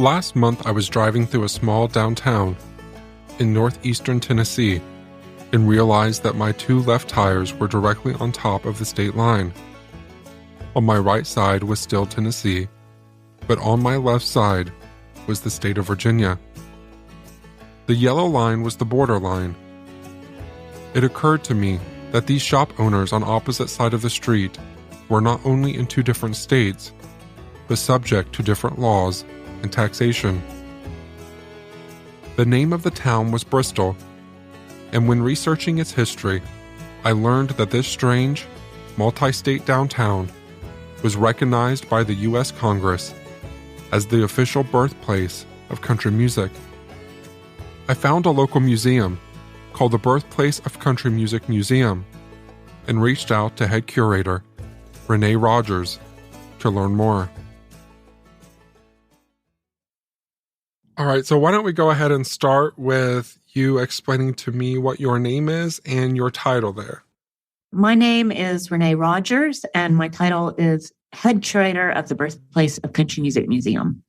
Last month, I was driving through a small downtown in northeastern Tennessee and realized that my two left tires were directly on top of the state line. On my right side was still Tennessee, but on my left side was the state of Virginia. The yellow line was the border line. It occurred to me that these shop owners on opposite sides of the street were not only in two different states, but subject to different laws and taxation. The name of the town was Bristol, and when researching its history, I learned that this strange, multi-state downtown was recognized by the U.S. Congress as the official birthplace of country music. I found a local museum called the Birthplace of Country Music Museum and reached out to head curator Renee Rogers to learn more. All right, so why don't we go ahead and start with you explaining to me what your name is and your title there. My name is Renee Rogers, and my title is head curator of the Birthplace of Country Music Museum.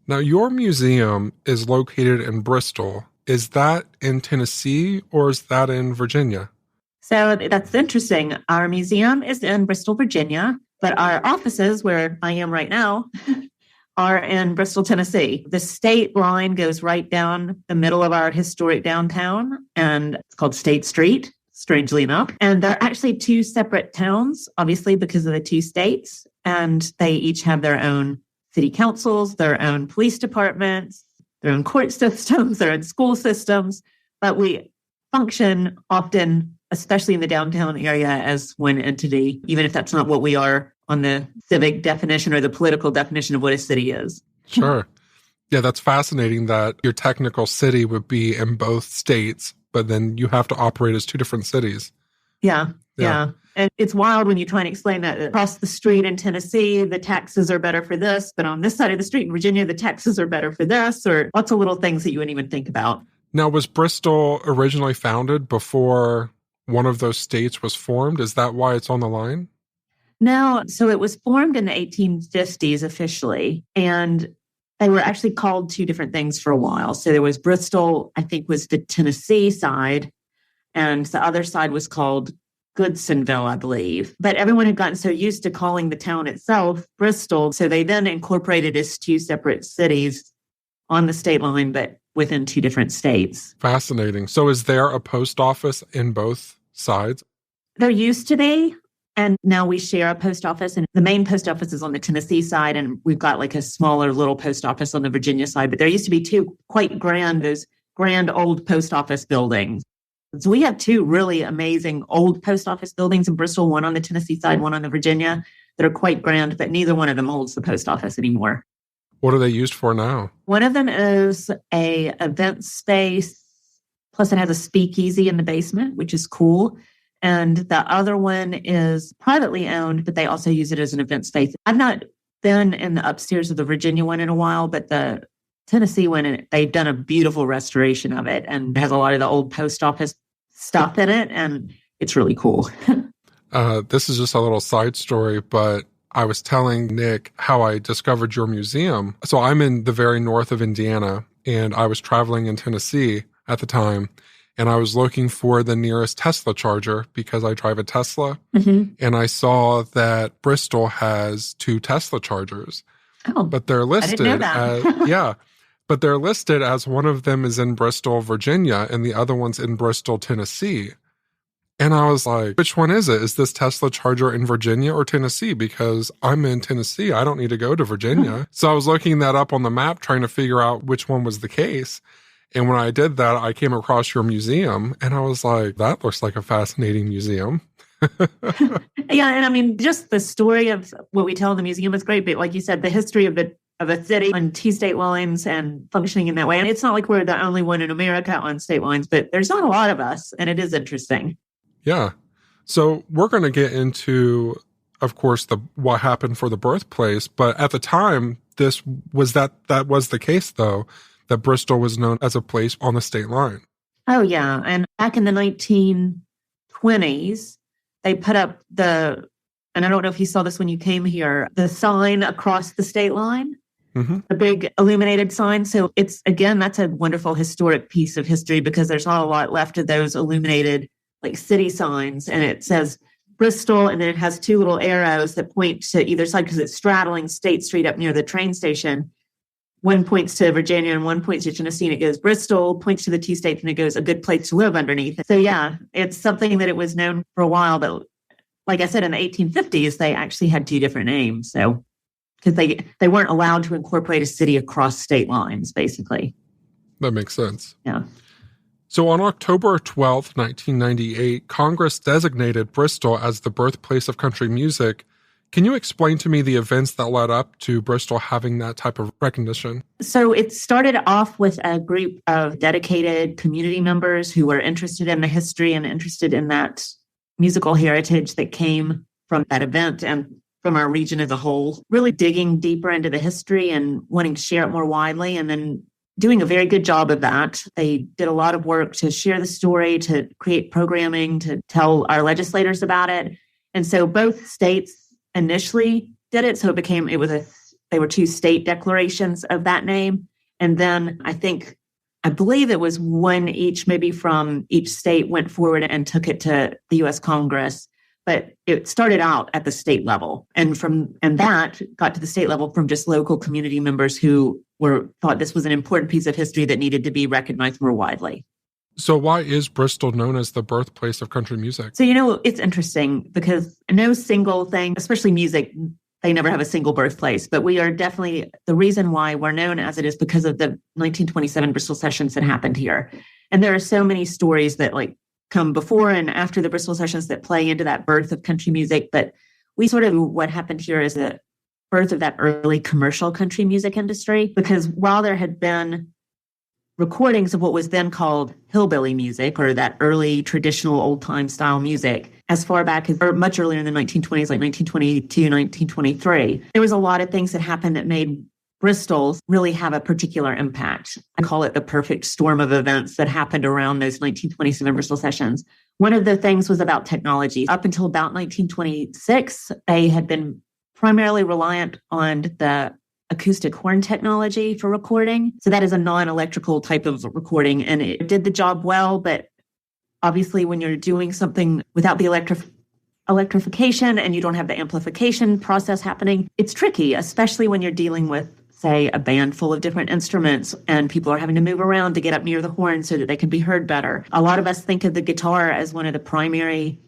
Now, your museum is located in Bristol. Is that in Tennessee or is that in Virginia? So that's interesting. Our museum is in Bristol, Virginia, but our offices, where I am right now, are in Bristol, Tennessee. The state line goes right down the middle of our historic downtown, and it's called State Street, strangely enough. And they're actually two separate towns, obviously, because of the two states, and they each have their own city councils, their own police departments, their own court systems, their own school systems, but we function often, especially in the downtown area, as one entity, even if that's not what we are on the civic definition or the political definition of what a city is. Sure. Yeah, that's fascinating that your technical city would be in both states, but then you have to operate as two different cities. Yeah. And it's wild when you try and explain that across the street in Tennessee, the taxes are better for this, but on this side of the street in Virginia, the taxes are better for this, or lots of little things that you wouldn't even think about. Now, was Bristol originally founded before one of those states was formed? Is that why it's on the line? No, so it was formed in the 1850s officially, and they were actually called two different things for a while. So there was Bristol, I think was the Tennessee side, and the other side was called Goodsonville, I believe. But everyone had gotten so used to calling the town itself Bristol, so they then incorporated as two separate cities on the state line, but within two different states. Fascinating. So is there a post office in both sides? There used to be. And now we share a post office, and the main post office is on the Tennessee side, and we've got like a smaller little post office on the Virginia side. But there used to be two quite grand, those grand old post office buildings. So we have two really amazing old post office buildings in Bristol, one on the Tennessee side, one on the Virginia, that are quite grand, but neither one of them holds the post office anymore. What are they used for now? One of them is a event space, plus it has a speakeasy in the basement, which is cool. And the other one is privately owned, but they also use it as an event space. I've not been in the upstairs of the Virginia one in a while, but the Tennessee one, they've done a beautiful restoration of it and has a lot of the old post office stuff in it, and it's really cool. This is just a little side story, but I was telling Nick how I discovered your museum. So I'm in the very north of Indiana, and I was traveling in Tennessee at the time. And I was looking for the nearest Tesla charger because I drive a Tesla. Mm-hmm. And I saw that Bristol has two Tesla chargers. Oh, but they're listed as, but they're listed as one of them is in Bristol, Virginia, and the other one's in Bristol, Tennessee. And I was like, which one is it? Is this Tesla charger in Virginia or Tennessee? Because I'm in Tennessee. I don't need to go to Virginia. So I was looking that up on the map, trying to figure out which one was the case. And when I did that, I came across your museum, and I was like, that looks like a fascinating museum. Yeah, and I mean, just the story of what we tell in the museum is great. But like you said, the history of a city on two state lines and functioning in that way. And it's not like we're the only one in America on state lines, but there's not a lot of us, and it is interesting. Yeah. So we're going to get into, of course, what happened for the birthplace. But at the time, that was the case, though, that Bristol was known as a place on the state line. Oh, yeah. And back in the 1920s, they put up and I don't know if you saw this when you came here, the sign across the state line. Hmm. a big illuminated sign. So that's a wonderful historic piece of history because there's not a lot left of those illuminated like city signs. And it says Bristol, and then it has two little arrows that point to either side because it's straddling State Street up near the train station. One points to Virginia and one points to Tennessee, and it goes Bristol, points to the two states, and it goes a good place to live underneath. So yeah, it's something that it was known for a while, but like I said, in the 1850s, they actually had two different names. So because they weren't allowed to incorporate a city across state lines, basically. That makes sense. Yeah. So on October 12th, 1998, Congress designated Bristol as the birthplace of country music. Can you explain to me the events that led up to Bristol having that type of recognition? So it started off with a group of dedicated community members who were interested in the history and interested in that musical heritage that came from that event and from our region as a whole, really digging deeper into the history and wanting to share it more widely, and then doing a very good job of that. They did a lot of work to share the story, to create programming, to tell our legislators about it. And so both states initially did it. So they were two state declarations of that name. And then I believe it was one each, maybe from each state went forward and took it to the U.S. Congress. But it started out at the state level. And that got to the state level from just local community members who thought this was an important piece of history that needed to be recognized more widely. So why is Bristol known as the birthplace of country music? So, it's interesting because no single thing, especially music, they never have a single birthplace. But we are definitely, the reason why we're known as it is because of the 1927 Bristol sessions that happened here. And there are so many stories that come before and after the Bristol sessions that play into that birth of country music. But what happened here is the birth of that early commercial country music industry, because while there had been recordings of what was then called hillbilly music, or that early traditional old time style music, as far back as, or much earlier in the 1920s, like 1922, 1923, there was a lot of things that happened that made Bristol really have a particular impact. I call it the perfect storm of events that happened around those 1927 Bristol sessions. One of the things was about technology. Up until about 1926, they had been primarily reliant on the acoustic horn technology for recording. So that is a non-electrical type of recording, and it did the job well. But obviously, when you're doing something without the electrification and you don't have the amplification process happening, it's tricky, especially when you're dealing with, say, a band full of different instruments and people are having to move around to get up near the horn so that they can be heard better. A lot of us think of the guitar as one of the primary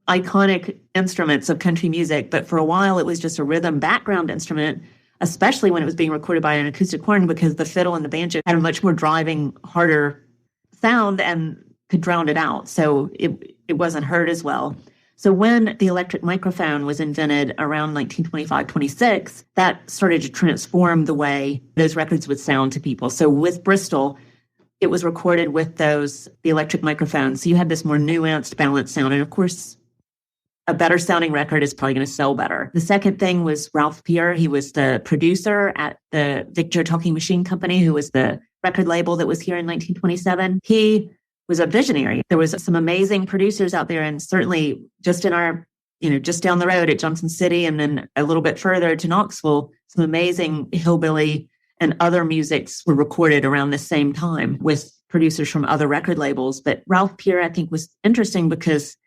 iconic instruments of country music, but for a while it was just a rhythm background instrument, especially when it was being recorded by an acoustic horn, because the fiddle and the banjo had a much more driving, harder sound and could drown it out. So it wasn't heard as well. So when the electric microphone was invented around 1925-26, that started to transform the way those records would sound to people. So with Bristol, it was recorded with the electric microphones. So you had this more nuanced, balanced sound. And of course, a better sounding record is probably going to sell better. The second thing was Ralph Peer. He was the producer at the Victor Talking Machine Company, who was the record label that was here in 1927. He was a visionary. There was some amazing producers out there, and certainly just in our, just down the road at Johnson City and then a little bit further to Knoxville, some amazing hillbilly and other musics were recorded around the same time with producers from other record labels. But Ralph Peer, I think, was interesting because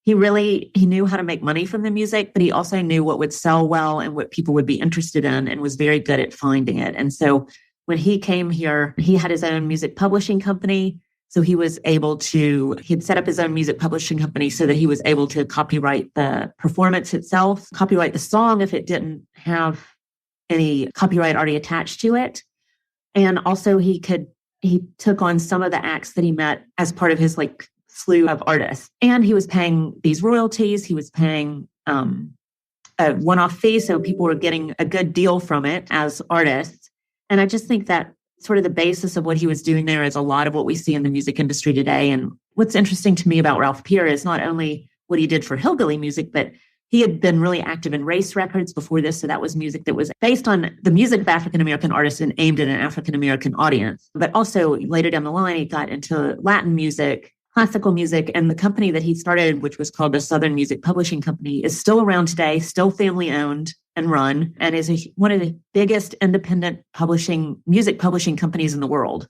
he knew how to make money from the music, but he also knew what would sell well and what people would be interested in, and was very good at finding it. And so when he came here, he had his own music publishing company. So he had set up his own music publishing company so that he was able to copyright the performance itself, copyright the song if it didn't have any copyright already attached to it. And also he took on some of the acts that he met as part of his slew of artists. And he was paying these royalties. He was paying a one-off fee. So people were getting a good deal from it as artists. And I just think that sort of the basis of what he was doing there is a lot of what we see in the music industry today. And what's interesting to me about Ralph Peer is not only what he did for hillbilly music, but he had been really active in race records before this. So that was music that was based on the music of African-American artists and aimed at an African-American audience. But also later down the line, he got into Latin music classical music. And the company that he started, which was called the Southern Music Publishing Company, is still around today, still family owned and run, and is one of the biggest independent music publishing companies in the world.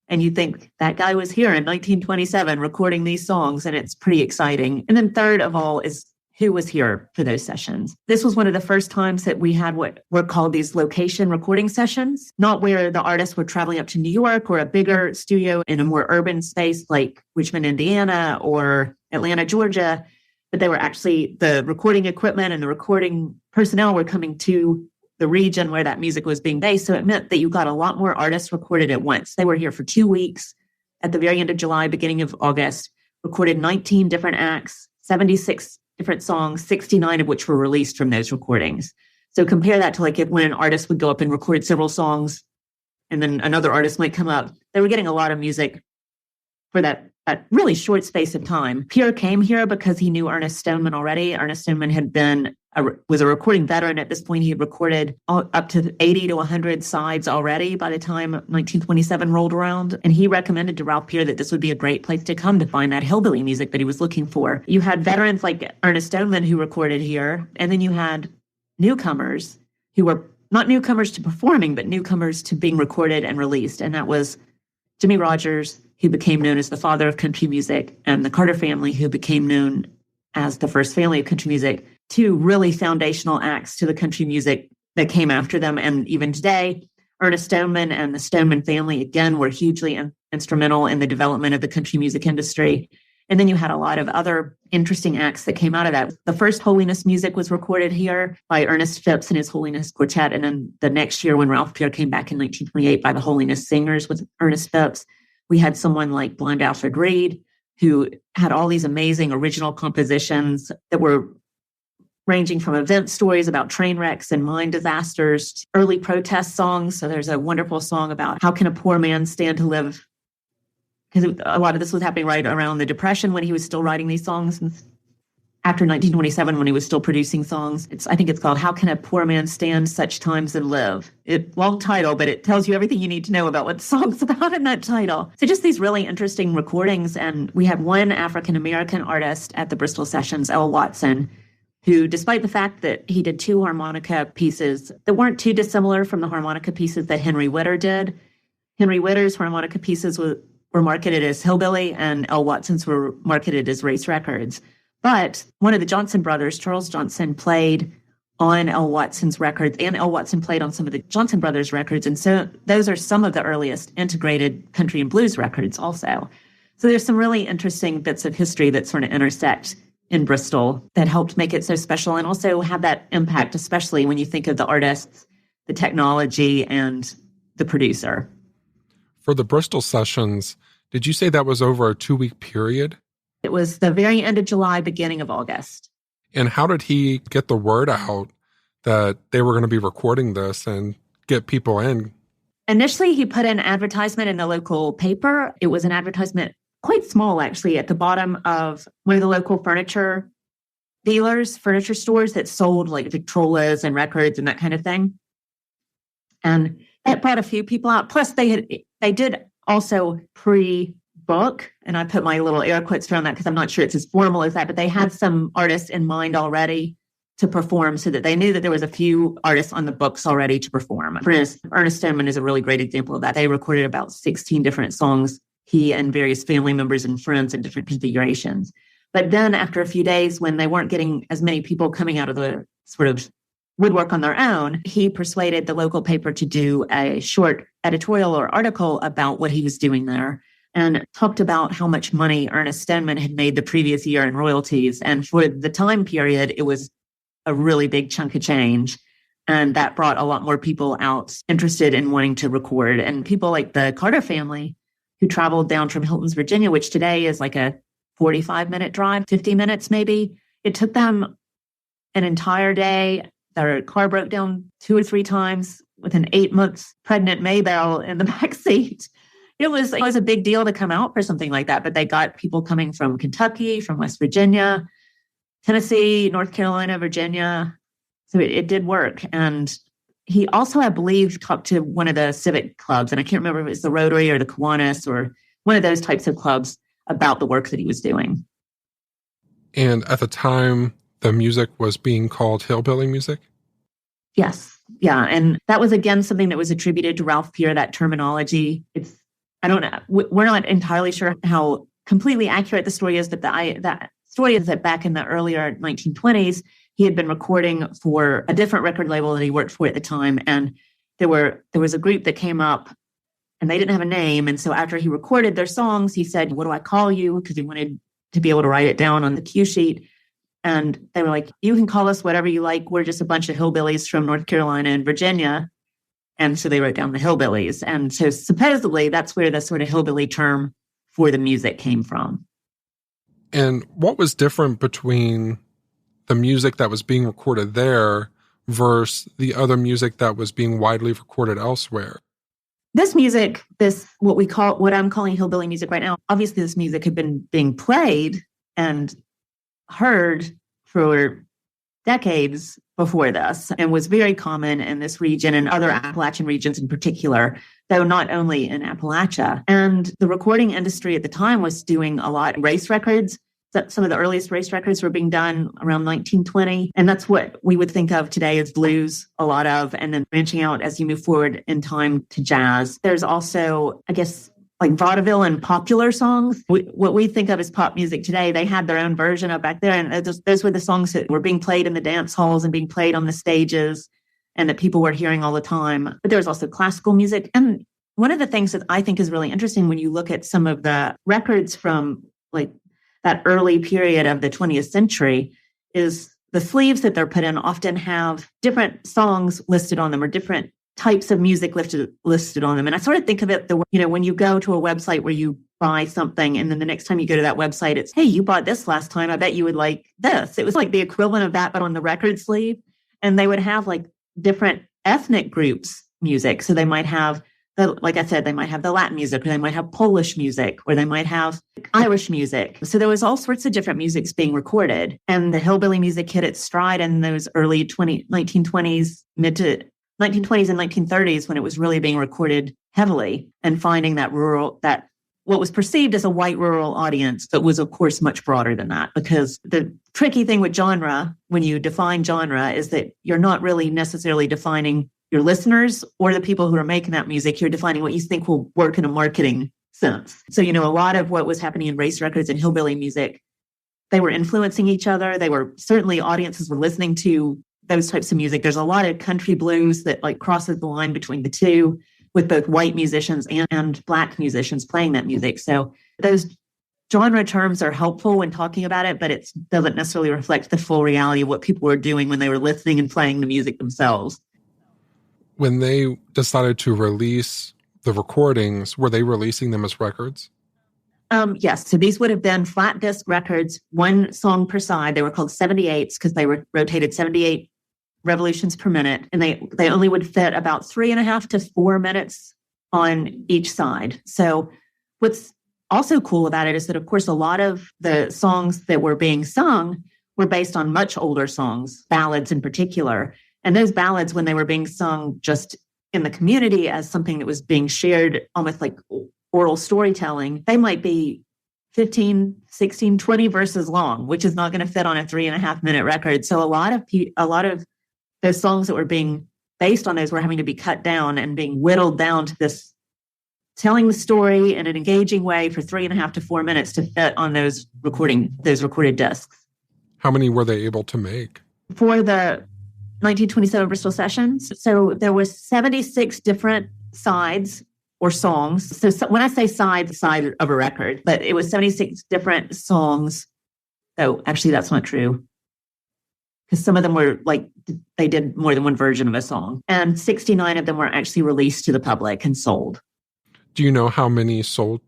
And you think that guy was here in 1927 recording these songs, and it's pretty exciting. And then third of all is who was here for those sessions. This was one of the first times that we had what were called these location recording sessions, not where the artists were traveling up to New York or a bigger studio in a more urban space like Richmond, Indiana or Atlanta, Georgia, but they were actually, the recording equipment and the recording personnel were coming to the region where that music was being based. So it meant that you got a lot more artists recorded at once. They were here for 2 weeks at the very end of July, beginning of August, recorded 19 different acts, 76 different songs, 69 of which were released from those recordings. So compare that to like when an artist would go up and record several songs and then another artist might come up. They were getting a lot of music for that really short space of time. Pierre came here because he knew Ernest Stoneman already. Ernest Stoneman was a recording veteran at this point. He had recorded up to 80 to 100 sides already by the time 1927 rolled around. And he recommended to Ralph Pierre that this would be a great place to come to find that hillbilly music that he was looking for. You had veterans like Ernest Stoneman who recorded here. And then you had newcomers who were not newcomers to performing, but newcomers to being recorded and released. And that was Jimmie Rodgers, who became known as the father of country music, and the Carter family, who became known as the first family of country music, two really foundational acts to the country music that came after them. And even today, Ernest Stoneman and the Stoneman family, again, were hugely instrumental in the development of the country music industry. And then you had a lot of other interesting acts that came out of that. The first Holiness music was recorded here by Ernest Phipps and his Holiness Quartet. And then the next year, when Ralph Pierre came back in 1928, by the Holiness Singers with Ernest Phipps. We had someone like Blind Alfred Reed, who had all these amazing original compositions that were ranging from event stories about train wrecks and mine disasters, to early protest songs. So there's a wonderful song about how can a poor man stand to live? Because a lot of this was happening right around the Depression when he was still writing these songs. And after 1927, when he was still producing songs, I think it's called How Can a Poor Man Stand Such Times and Live? Long title, but it tells you everything you need to know about what the song's about in that title. So just these really interesting recordings. And we had one African-American artist at the Bristol Sessions, L. Watson, who, despite the fact that he did 2 harmonica pieces that weren't too dissimilar from the harmonica pieces that Henry Witter did. Henry Witter's harmonica pieces were marketed as hillbilly, and L. Watson's were marketed as race records. But one of the Johnson brothers, Charles Johnson, played on L. Watson's records, and L. Watson played on some of the Johnson brothers' records. And so those are some of the earliest integrated country and blues records also. So there's some really interesting bits of history that sort of intersect in Bristol that helped make it so special and also have that impact, especially when you think of the artists, the technology, and the producer. For the Bristol Sessions, did you say that was over a 2-week period? It was the very end of July, beginning of August. And how did he get the word out that they were going to be recording this and get people in? Initially, he put an advertisement in the local paper. It was an advertisement, quite small, actually, at the bottom of one of the local furniture stores that sold like Victrolas and records and that kind of thing. And that brought a few people out. Plus, they did also pre-book, and I put my little air quotes around that because I'm not sure it's as formal as that, but they had some artists in mind already to perform so that they knew that there was a few artists on the books already to perform. For instance, Ernest Stoneman is a really great example of that. They recorded about 16 different songs, he and various family members and friends in different configurations. But then after a few days, when they weren't getting as many people coming out of the sort of woodwork on their own, he persuaded the local paper to do a short editorial or article about what he was doing there, and talked about how much money Ernest Stoneman had made the previous year in royalties. And for the time period, it was a really big chunk of change. And that brought a lot more people out interested in wanting to record. And people like the Carter family, who traveled down from Hilton's, Virginia, which today is like a 45-minute drive, 50 minutes maybe. It took them an entire day. Their car broke down 2 or 3 times with an 8-month pregnant Maybelle in the back seat. It was a big deal to come out for something like that, but they got people coming from Kentucky, from West Virginia, Tennessee, North Carolina, Virginia. So it did work. And he also, I believe, talked to one of the civic clubs, and I can't remember if it was the Rotary or the Kiwanis or one of those types of clubs, about the work that he was doing. And at the time, the music was being called hillbilly music? Yes. Yeah. And that was, again, something that was attributed to Ralph Peer, that terminology. I don't know. We're not entirely sure how completely accurate the story is, but that story is that back in the earlier 1920s, he had been recording for a different record label that he worked for at the time. And there was a group that came up and they didn't have a name. And so after he recorded their songs, he said, "What do I call you?" Because he wanted to be able to write it down on the cue sheet. And they were like, "You can call us whatever you like. We're just a bunch of hillbillies from North Carolina and Virginia." And so they wrote down the hillbillies. And so supposedly that's where the sort of hillbilly term for the music came from. And what was different between the music that was being recorded there versus the other music that was being widely recorded elsewhere? This music, what I'm calling hillbilly music right now, obviously this music had been being played and heard for decades before this and was very common in this region and other Appalachian regions in particular, though not only in Appalachia. And the recording industry at the time was doing a lot of race records. Some of the earliest race records were being done around 1920. And that's what we would think of today as blues, a lot of, and then branching out as you move forward in time to jazz. There's also, I guess, like vaudeville and popular songs. What we think of as pop music today, they had their own version of back there. And those were the songs that were being played in the dance halls and being played on the stages and that people were hearing all the time. But there was also classical music. And one of the things that I think is really interesting when you look at some of the records from like that early period of the 20th century is the sleeves that they're put in often have different songs listed on them or different types of music listed on them. And I sort of think of it, when you go to a website where you buy something and then the next time you go to that website, it's, "Hey, you bought this last time. I bet you would like this." It was like the equivalent of that, but on the record sleeve. And they would have like different ethnic groups music. So they might have, like I said, they might have the Latin music, or they might have Polish music, or they might have Irish music. So there was all sorts of different musics being recorded. And the hillbilly music hit its stride in those early 1920s, mid to 1920s and 1930s, when it was really being recorded heavily and finding that what was perceived as a white rural audience, but was of course much broader than that. Because the tricky thing with genre, when you define genre, is that you're not really necessarily defining your listeners or the people who are making that music. You're defining what you think will work in a marketing sense. So, a lot of what was happening in race records and hillbilly music, they were influencing each other. Certainly audiences were listening to those types of music. There's a lot of country blues that like crosses the line between the two, with both white musicians and Black musicians playing that music. So those genre terms are helpful when talking about it, but it doesn't necessarily reflect the full reality of what people were doing when they were listening and playing the music themselves. When they decided to release the recordings, were they releasing them as records? Yes. So these would have been flat disc records, one song per side. They were called 78s because they rotated 78 revolutions per minute. And they only would fit about 3.5 to 4 minutes on each side. So what's also cool about it is that, of course, a lot of the songs that were being sung were based on much older songs, ballads in particular. And those ballads, when they were being sung just in the community as something that was being shared almost like oral storytelling, they might be 15, 16, 20 verses long, which is not going to fit on a 3.5 minute record. So a lot of those songs that were being based on those were having to be cut down and being whittled down to this, telling the story in an engaging way for 3.5 to 4 minutes to fit on those recorded discs. How many were they able to make? For the 1927 Bristol sessions, so there was 76 different sides or songs. So when I say side of a record, but it was 76 different songs. Oh, actually, that's not true. Because some of them were like, they did more than one version of a song. And 69 of them were actually released to the public and sold. Do you know how many sold?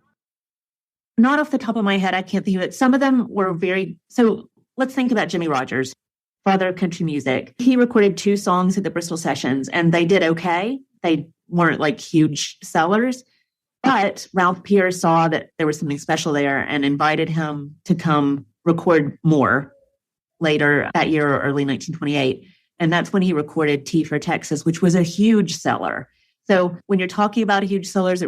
Not off the top of my head, I can't think of it. Some of them were so let's think about Jimmie Rodgers, father of country music. He recorded 2 songs at the Bristol sessions and they did okay. They weren't like huge sellers, but Ralph Peer saw that there was something special there and invited him to come record more later that year or early 1928. And that's when he recorded Tea for Texas, which was a huge seller. So when you're talking about huge sellers,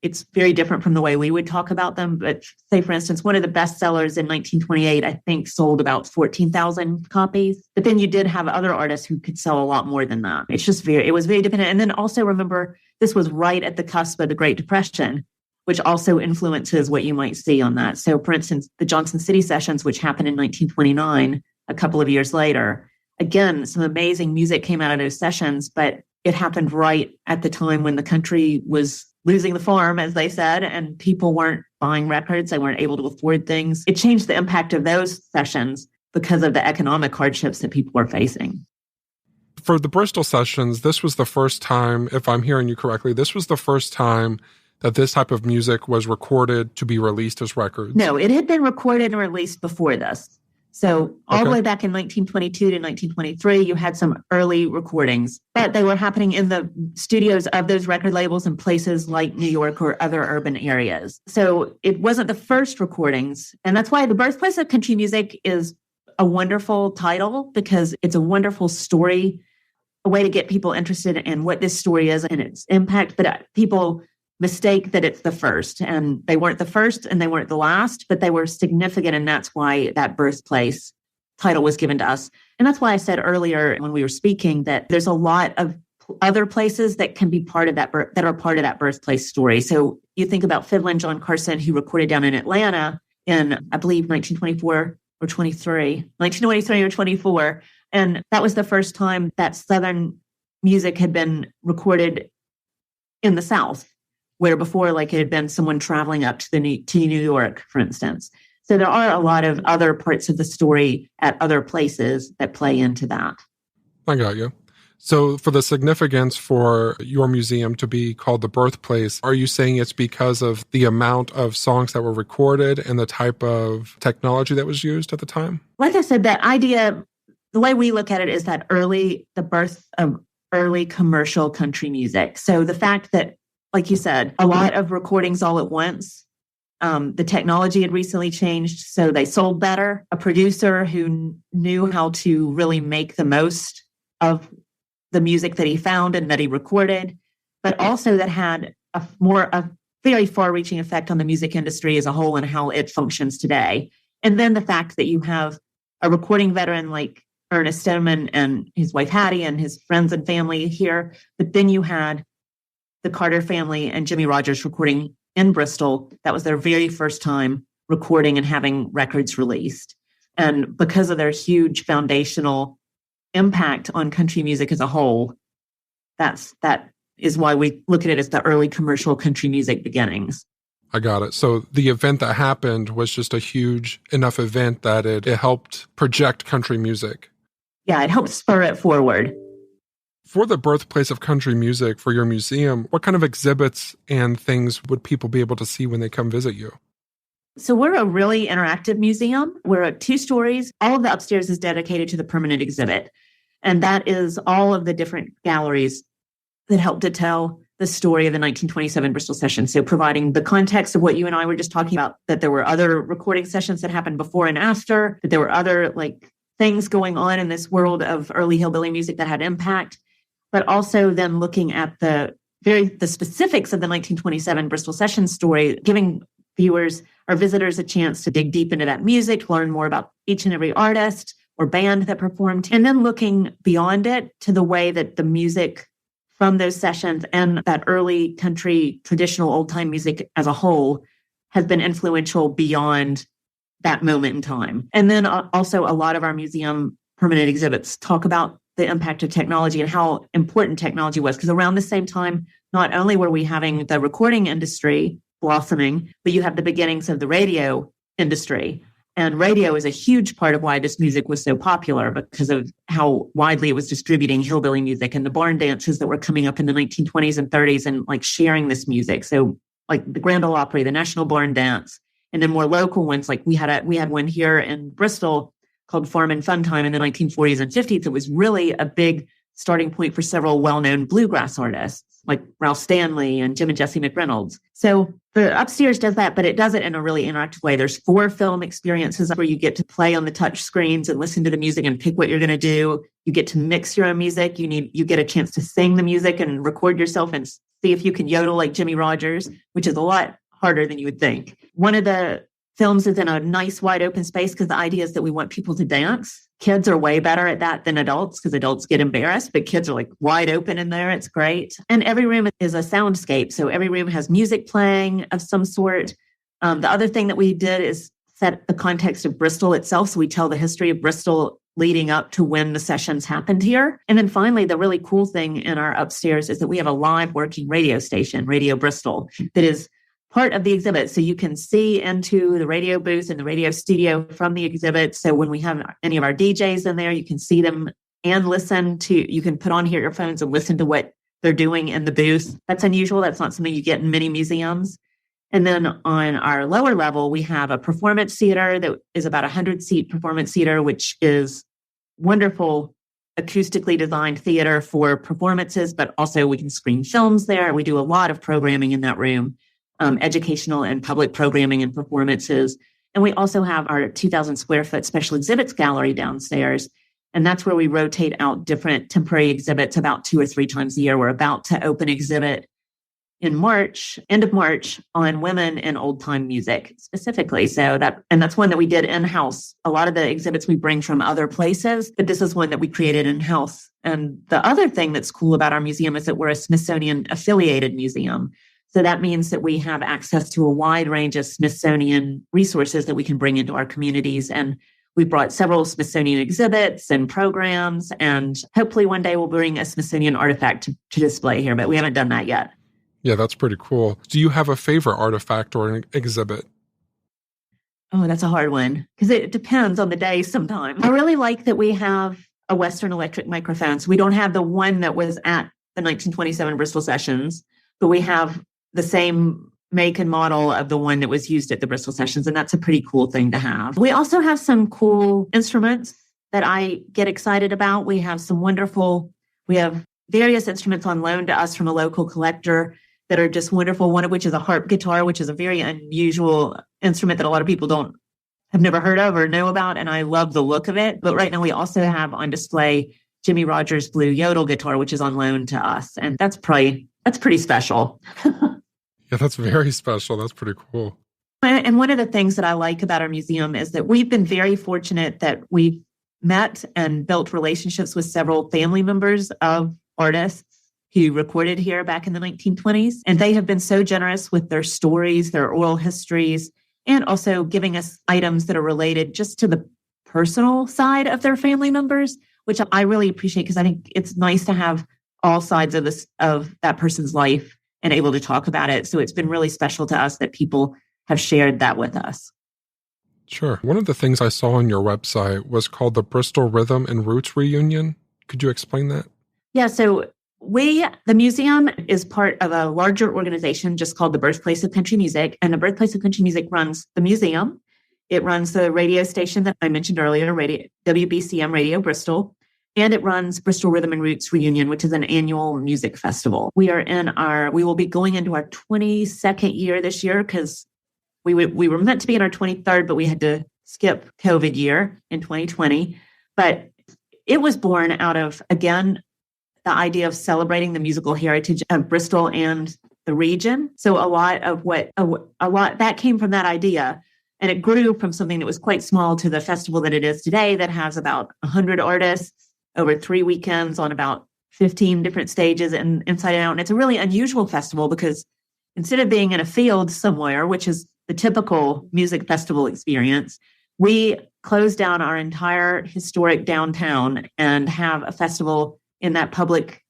it's very different from the way we would talk about them. But say, for instance, one of the best sellers in 1928, I think, sold about 14,000 copies. But then you did have other artists who could sell a lot more than that. It was very dependent. And then also remember, this was right at the cusp of the Great Depression, which also influences what you might see on that. So for instance, the Johnson City sessions, which happened in 1929, a couple of years later, again, some amazing music came out of those sessions, but it happened right at the time when the country was losing the farm, as they said, and people weren't buying records. They weren't able to afford things. It changed the impact of those sessions because of the economic hardships that people were facing. For the Bristol sessions, this was the first time, if I'm hearing you correctly, this was the first time that this type of music was recorded to be released as records. No, it had been recorded and released before this. So all the way back in 1922 to 1923, you had some early recordings, but they were happening in the studios of those record labels in places like New York or other urban areas. So it wasn't the first recordings. And that's why The Birthplace of Country Music is a wonderful title, because it's a wonderful story, a way to get people interested in what this story is and its impact. But people mistake that it's the first, and they weren't the first and they weren't the last, but they were significant. And that's why that Birthplace title was given to us. And that's why I said earlier when we were speaking that there's a lot of other places that can be part of that, that are part of that birthplace story. So you think about Fiddlin' John Carson, who recorded down in Atlanta in, I believe, 1923 or 24. And that was the first time that Southern music had been recorded in the South, where before, like, it had been someone traveling up to New York, for instance. So there are a lot of other parts of the story at other places that play into that. I got you. So for the significance for your museum to be called The Birthplace, are you saying it's because of the amount of songs that were recorded and the type of technology that was used at the time? Like I said, that idea, the way we look at it is that the birth of early commercial country music. So the fact that, like you said, a lot of recordings all at once. The technology had recently changed, so they sold better. A producer who knew how to really make the most of the music that he found and that he recorded, but also that had a very far-reaching effect on the music industry as a whole and how it functions today. And then the fact that you have a recording veteran like Ernest Stoneman and his wife Hattie and his friends and family here, but then you had the Carter family and Jimmy Rogers recording in Bristol. That was their very first time recording and having records released. And because of their huge foundational impact on country music as a whole, that is why we look at it as the early commercial country music beginnings. I got it. So the event that happened was just a huge enough event that it helped project country music. Yeah, it helped spur it forward. For the Birthplace of Country Music, for your museum, what kind of exhibits and things would people be able to see when they come visit you? So we're a really interactive museum. We're at 2 stories. All of the upstairs is dedicated to the permanent exhibit. And that is all of the different galleries that help to tell the story of the 1927 Bristol session. So providing the context of what you and I were just talking about, that there were other recording sessions that happened before and after, that there were other things going on in this world of early hillbilly music that had impact, but also then looking at the specifics of the 1927 Bristol session story, giving viewers or visitors a chance to dig deep into that music, to learn more about each and every artist or band that performed, and then looking beyond it to the way that the music from those sessions and that early country traditional old-time music as a whole has been influential beyond that moment in time. And then also a lot of our museum permanent exhibits talk about the impact of technology and how important technology was. Because around the same time, not only were we having the recording industry blossoming, but you have the beginnings of the radio industry. And radio is a huge part of why this music was so popular, because of how widely it was distributing hillbilly music and the barn dances that were coming up in the 1920s and 30s and sharing this music. So the Grand Ole Opry, the National Barn Dance, and then more local ones. We had one here in Bristol called Farm and Fun Time in the 1940s and 50s. It was really a big starting point for several well-known bluegrass artists. like Ralph Stanley and Jim and Jesse McReynolds. So the upstairs does that, but it does it in a really interactive way. There's 4 film experiences where you get to play on the touch screens and listen to the music and pick what you're going to do. You get to mix your own music. You get a chance to sing the music and record yourself and see if you can yodel like Jimmy Rogers, which is a lot harder than you would think. One of the films is in a nice wide open space because the idea is that we want people to dance. Kids are way better at that than adults because adults get embarrassed, but kids are like wide open in there. It's great. And every room is a soundscape. So every room has music playing of some sort. The other thing that we did is set the context of Bristol itself. So we tell the history of Bristol leading up to when the sessions happened here. And then finally, the really cool thing in our upstairs is that we have a live working radio station, Radio Bristol, that is part of the exhibit. So you can see into the radio booth and the radio studio from the exhibit. So when we have any of our DJs in there, you can see them and you can put on here earphones and listen to what they're doing in the booth. That's unusual. That's not something you get in many museums. And then on our lower level, we have a performance theater that is about 100-seat performance theater, which is wonderful acoustically designed theater for performances, but also we can screen films there. We do a lot of programming in that room. Educational and public programming and performances. And we also have our 2,000 square foot special exhibits gallery downstairs. And that's where we rotate out different temporary exhibits about 2 or 3 times a year. We're about to open exhibit in March, end of March, on women in old time music specifically. That's one that we did in-house. A lot of the exhibits we bring from other places, but this is one that we created in-house. And the other thing that's cool about our museum is that we're a Smithsonian affiliated museum. So that means that we have access to a wide range of Smithsonian resources that we can bring into our communities. And we brought several Smithsonian exhibits and programs, and hopefully one day we'll bring a Smithsonian artifact to display here, but we haven't done that yet. Yeah, that's pretty cool. Do you have a favorite artifact or an exhibit? Oh, that's a hard one because it depends on the day sometimes. I really like that we have a Western electric microphone. So we don't have the one that was at the 1927 Bristol Sessions, but we have the same make and model of the one that was used at the Bristol Sessions. And that's a pretty cool thing to have. We also have some cool instruments that I get excited about. We have various instruments on loan to us from a local collector that are just wonderful. One of which is a harp guitar, which is a very unusual instrument that a lot of people have never heard of or know about. And I love the look of it. But right now we also have on display Jimmy Rogers' blue yodel guitar, which is on loan to us. And that's pretty special. Yeah, that's very special. That's pretty cool. And one of the things that I like about our museum is that we've been very fortunate that we've met and built relationships with several family members of artists who recorded here back in the 1920s. And they have been so generous with their stories, their oral histories, and also giving us items that are related just to the personal side of their family members, which I really appreciate because I think it's nice to have all sides of that person's life and able to talk about it. So it's been really special to us that people have shared that with us. Sure. One of the things I saw on your website was called the Bristol Rhythm and Roots Reunion. Could you explain that? Yeah, so the museum is part of a larger organization just called the Birthplace of Country Music. And the Birthplace of Country Music runs the museum. It runs the radio station that I mentioned earlier, WBCM Radio Bristol. And it runs Bristol Rhythm and Roots Reunion, which is an annual music festival. We will be going into our 22nd year this year because we were meant to be in our 23rd, but we had to skip COVID year in 2020. But it was born out of, again, the idea of celebrating the musical heritage of Bristol and the region. So a lot that came from that idea. And it grew from something that was quite small to the festival that it is today that has about 100 artists over 3 weekends on about 15 different stages and inside and out. And it's a really unusual festival because instead of being in a field somewhere, which is the typical music festival experience, we close down our entire historic downtown and have a festival in that public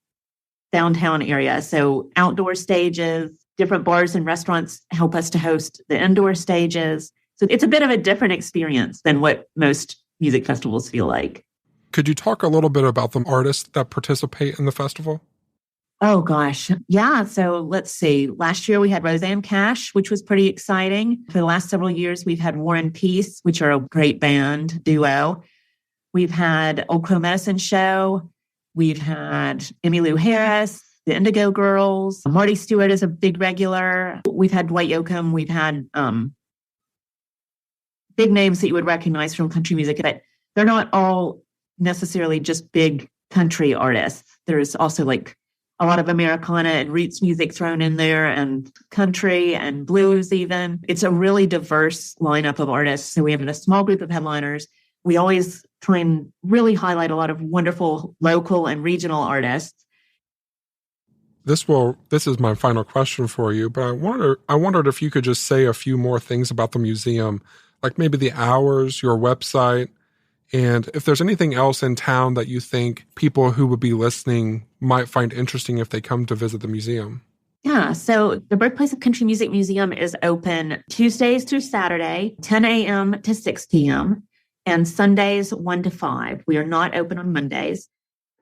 downtown area. So outdoor stages, different bars and restaurants help us to host the indoor stages. So it's a bit of a different experience than what most music festivals feel like. Could you talk a little bit about the artists that participate in the festival? Oh, gosh. Yeah. So let's see. Last year we had Roseanne Cash, which was pretty exciting. For the last several years, we've had War and Peace, which are a great band duo. We've had Old Crow Medicine Show. We've had Emmylou Harris. the Indigo Girls. Marty Stewart is a big regular. We've had Dwight Yoakam. We've had big names that you would recognize from country music, but they're not all necessarily just big country artists. There's also like a lot of Americana and roots music thrown in there, and country and blues even. It's a really diverse lineup of artists. So we have a small group of headliners. We always try and really highlight a lot of wonderful local and regional artists. This is my final question for you, but I wondered if you could just say a few more things about the museum, like maybe the hours, your website, and if there's anything else in town that you think people who would be listening might find interesting if they come to visit the museum. Yeah, so the Birthplace of Country Music Museum is open Tuesdays through Saturday, 10 a.m. to 6 p.m., and Sundays 1 to 5. We are not open on Mondays.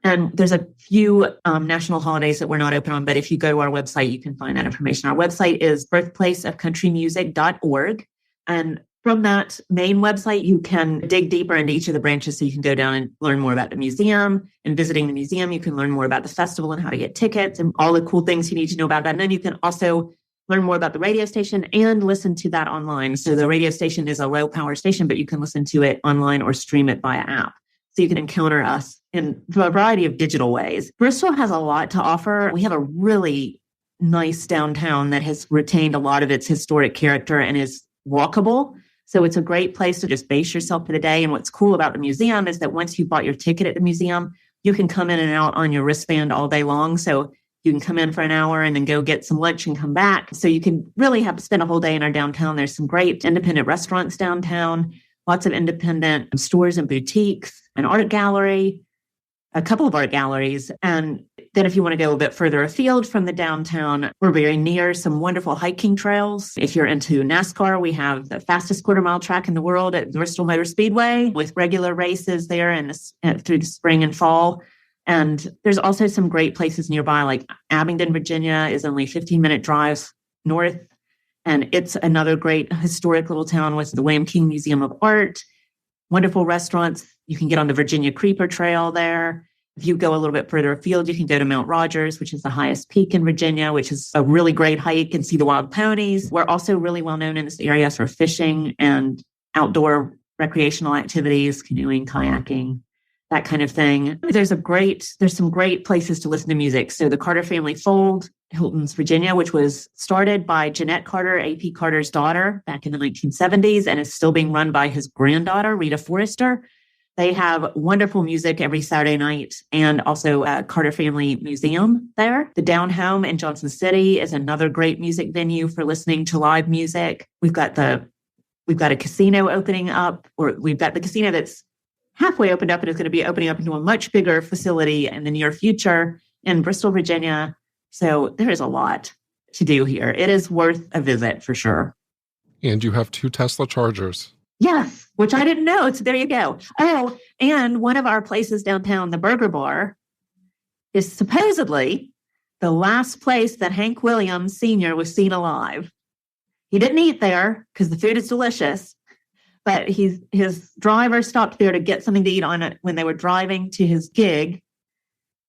And there's a few national holidays that we're not open on, but if you go to our website, you can find that information. Our website is birthplaceofcountrymusic.org. And from that main website, you can dig deeper into each of the branches. So you can go down and learn more about the museum. And visiting the museum, you can learn more about the festival and how to get tickets and all the cool things you need to know about that. And then you can also learn more about the radio station and listen to that online. So the radio station is a low power station, but you can listen to it online or stream it via app. So you can encounter us in a variety of digital ways. Bristol has a lot to offer. We have a really nice downtown that has retained a lot of its historic character and is walkable. So it's a great place to just base yourself for the day. And what's cool about the museum is that once you bought your ticket at the museum, you can come in and out on your wristband all day long. So you can come in for an hour and then go get some lunch and come back. So you can really have to spend a whole day in our downtown. There's some great independent restaurants downtown, lots of independent stores and boutiques, an art gallery, a couple of art galleries. And then if you want to go a bit further afield from the downtown, we're very near some wonderful hiking trails. If you're into NASCAR, we have the fastest quarter-mile track in the world at Bristol Motor Speedway with regular races there through the spring and fall. And there's also some great places nearby, like Abingdon, Virginia is only a 15-minute drive north. And it's another great historic little town with the William King Museum of Art, wonderful restaurants. You can get on the Virginia Creeper Trail there. If you go a little bit further afield, you can go to Mount Rogers, which is the highest peak in Virginia, which is a really great hike, and see the wild ponies. We're also really well known in this area for fishing and outdoor recreational activities, canoeing, kayaking, that kind of thing. There's some great places to listen to music. So the Carter Family Fold, Hilton's, Virginia, which was started by Jeanette Carter, A.P. Carter's daughter, back in the 1970s, and is still being run by his granddaughter, Rita Forrester. They have wonderful music every Saturday night, and also a Carter Family Museum there. The Down Home in Johnson City is another great music venue for listening to live music. We've got a casino opening up, or we've got the casino that's halfway opened up and is going to be opening up into a much bigger facility in the near future in Bristol, Virginia. So there is a lot to do here. It is worth a visit for sure. And you have 2 Tesla chargers. Yes, which I didn't know. So there you go. Oh, and one of our places downtown, the Burger Bar, is supposedly the last place that Hank Williams Sr. was seen alive. He didn't eat there because the food is delicious, but his driver stopped there to get something to eat on it when they were driving to his gig.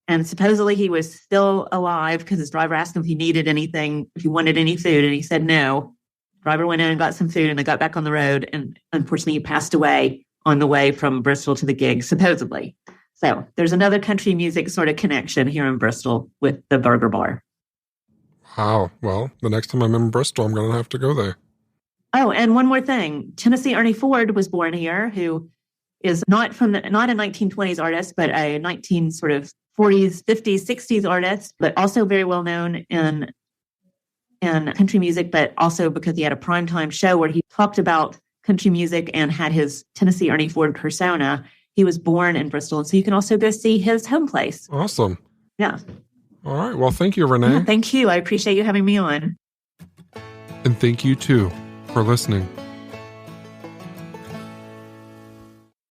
And supposedly he was still alive because his driver asked him if he needed anything, if he wanted any food, and he said no. Driver went in and got some food, and they got back on the road. And unfortunately, he passed away on the way from Bristol to the gig, supposedly. So there's another country music sort of connection here in Bristol with the Burger Bar. Wow. Well, the next time I'm in Bristol, I'm going to have to go there. Oh, and one more thing. Tennessee Ernie Ford was born here, who is not a 1920s artist, but a 19 sort of 40s, 50s, 60s artist, but also very well known in country music, but also because he had a primetime show where he talked about country music and had his Tennessee Ernie Ford persona. He was born in Bristol, and so you can also go see his home place. Awesome. Yeah. All right. Well, thank you, Renee. Yeah, thank you. I appreciate you having me on. And thank you, too, for listening.